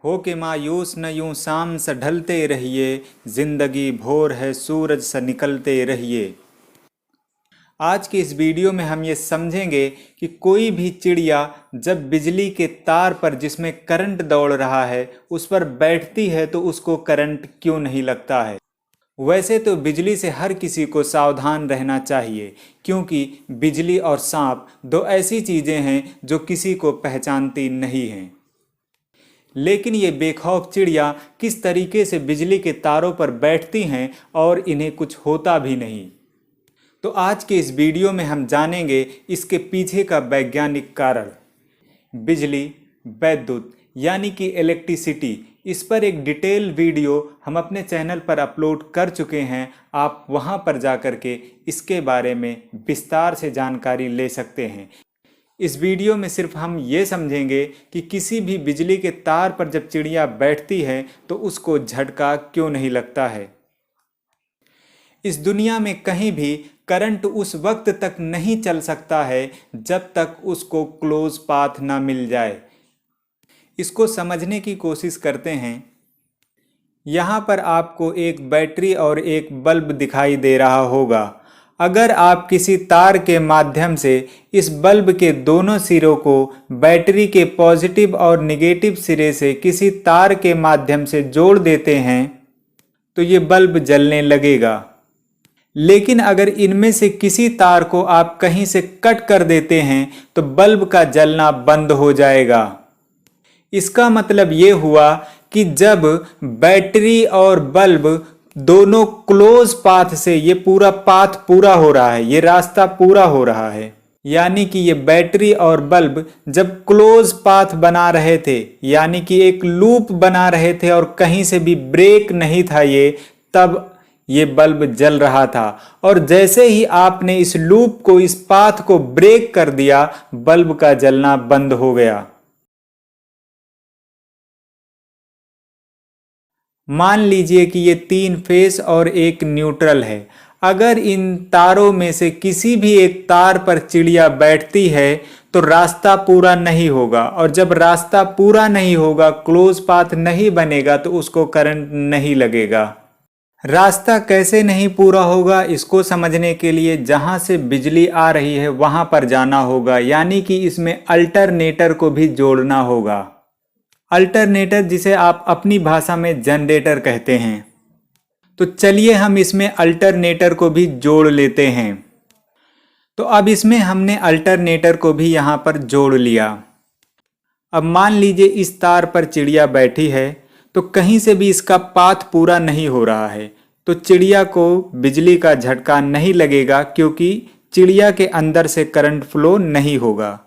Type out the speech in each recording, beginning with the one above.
हो के मायूस न यूं शाम सा ढलते रहिए, जिंदगी भोर है सूरज सा निकलते रहिए। आज के इस वीडियो में हम ये समझेंगे कि कोई भी चिड़िया जब बिजली के तार पर जिसमें करंट दौड़ रहा है उस पर बैठती है तो उसको करंट क्यों नहीं लगता है। वैसे तो बिजली से हर किसी को सावधान रहना चाहिए, क्योंकि बिजली और सांप दो ऐसी चीज़ें हैं जो किसी को पहचानती नहीं हैं। लेकिन ये बेखौफ चिड़िया किस तरीके से बिजली के तारों पर बैठती हैं और इन्हें कुछ होता भी नहीं। तो आज के इस वीडियो में हम जानेंगे इसके पीछे का वैज्ञानिक कारण। बिजली, वैद्युत यानी कि इलेक्ट्रिसिटी, इस पर एक डिटेल वीडियो हम अपने चैनल पर अपलोड कर चुके हैं। आप वहां पर जाकर के इसके बारे में विस्तार से जानकारी ले सकते हैं। इस वीडियो में सिर्फ हम ये समझेंगे कि किसी भी बिजली के तार पर जब चिड़िया बैठती है तो उसको झटका क्यों नहीं लगता है। इस दुनिया में कहीं भी करंट उस वक्त तक नहीं चल सकता है जब तक उसको क्लोज पाथ ना मिल जाए। इसको समझने की कोशिश करते हैं। यहाँ पर आपको एक बैटरी और एक बल्ब दिखाई दे रहा होगा। अगर आप किसी तार के माध्यम से इस बल्ब के दोनों सिरों को बैटरी के पॉजिटिव और नेगेटिव सिरे से किसी तार के माध्यम से जोड़ देते हैं तो ये बल्ब जलने लगेगा। लेकिन अगर इनमें से किसी तार को आप कहीं से कट कर देते हैं तो बल्ब का जलना बंद हो जाएगा। इसका मतलब ये हुआ कि जब बैटरी और बल्ब दोनों क्लोज पाथ से, ये पूरा पाथ पूरा हो रहा है, ये रास्ता पूरा हो रहा है, यानी कि ये बैटरी और बल्ब जब क्लोज पाथ बना रहे थे, यानी कि एक लूप बना रहे थे और कहीं से भी ब्रेक नहीं था ये, तब ये बल्ब जल रहा था। और जैसे ही आपने इस लूप को, इस पाथ को ब्रेक कर दिया, बल्ब का जलना बंद हो गया। मान लीजिए कि ये 3 फेस और एक न्यूट्रल है। अगर इन तारों में से किसी भी एक तार पर चिड़िया बैठती है तो रास्ता पूरा नहीं होगा, और जब रास्ता पूरा नहीं होगा, क्लोज पाथ नहीं बनेगा, तो उसको करंट नहीं लगेगा। रास्ता कैसे नहीं पूरा होगा, इसको समझने के लिए जहां से बिजली आ रही है वहां पर जाना होगा, यानी कि इसमें अल्टरनेटर को भी जोड़ना होगा। अल्टरनेटर जिसे आप अपनी भाषा में जनरेटर कहते हैं। तो चलिए हम इसमें अल्टरनेटर को भी जोड़ लेते हैं। तो अब इसमें हमने अल्टरनेटर को भी यहां पर जोड़ लिया। अब मान लीजिए इस तार पर चिड़िया बैठी है तो कहीं से भी इसका पाथ पूरा नहीं हो रहा है, तो चिड़िया को बिजली का झटका नहीं लगेगा, क्योंकि चिड़िया के अंदर से करंट फ्लो नहीं होगा।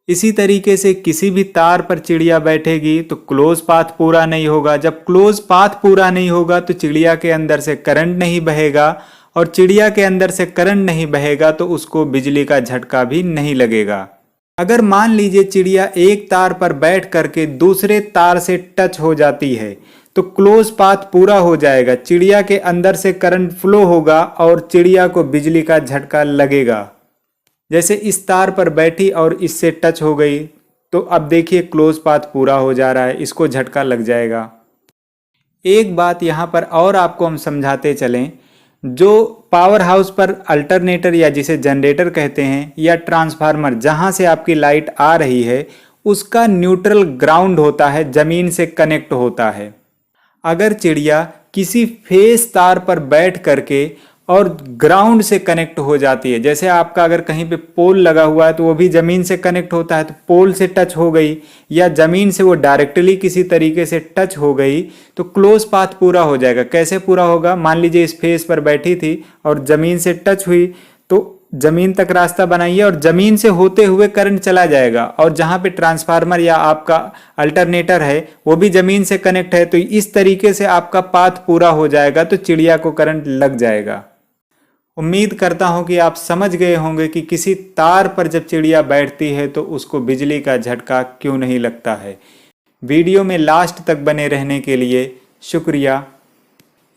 इसी तरीके से किसी भी तार पर चिड़िया बैठेगी तो क्लोज पाथ पूरा नहीं होगा। जब क्लोज पाथ पूरा नहीं होगा तो चिड़िया के अंदर से करंट नहीं बहेगा, और चिड़िया के अंदर से करंट नहीं बहेगा तो उसको बिजली का झटका भी नहीं लगेगा। अगर मान लीजिए चिड़िया एक तार पर बैठ करके दूसरे तार से टच हो जाती है तो क्लोज पाथ पूरा हो जाएगा, चिड़िया के अंदर से करंट फ्लो होगा और चिड़िया को बिजली का झटका लगेगा। जैसे इस तार पर बैठी और इससे टच हो गई तो अब देखिए क्लोज पाथ पूरा हो जा रहा है, इसको झटका लग जाएगा। एक बात यहाँ पर और आपको हम समझाते चलें, जो पावर हाउस पर अल्टरनेटर या जिसे जनरेटर कहते हैं या ट्रांसफार्मर जहाँ से आपकी लाइट आ रही है, उसका न्यूट्रल ग्राउंड होता है, ज़मीन से कनेक्ट होता है। अगर चिड़िया किसी फेस तार पर बैठ करके और ग्राउंड से कनेक्ट हो जाती है, जैसे आपका अगर कहीं पे पोल लगा हुआ है तो वो भी ज़मीन से कनेक्ट होता है, तो पोल से टच हो गई या ज़मीन से वो डायरेक्टली किसी तरीके से टच हो गई तो क्लोज पाथ पूरा हो जाएगा। कैसे पूरा होगा, मान लीजिए इस फेस पर बैठी थी और ज़मीन से टच हुई तो ज़मीन तक रास्ता बनाइए और ज़मीन से होते हुए करंट चला जाएगा, और जहाँ पे ट्रांसफार्मर या आपका अल्टरनेटर है वो भी ज़मीन से कनेक्ट है, तो इस तरीके से आपका पाथ पूरा हो जाएगा, तो चिड़िया को करंट लग जाएगा। उम्मीद करता हूं कि आप समझ गए होंगे कि किसी तार पर जब चिड़िया बैठती है तो उसको बिजली का झटका क्यों नहीं लगता है। वीडियो में लास्ट तक बने रहने के लिए शुक्रिया।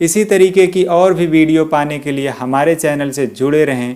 इसी तरीके की और भी वीडियो पाने के लिए हमारे चैनल से जुड़े रहें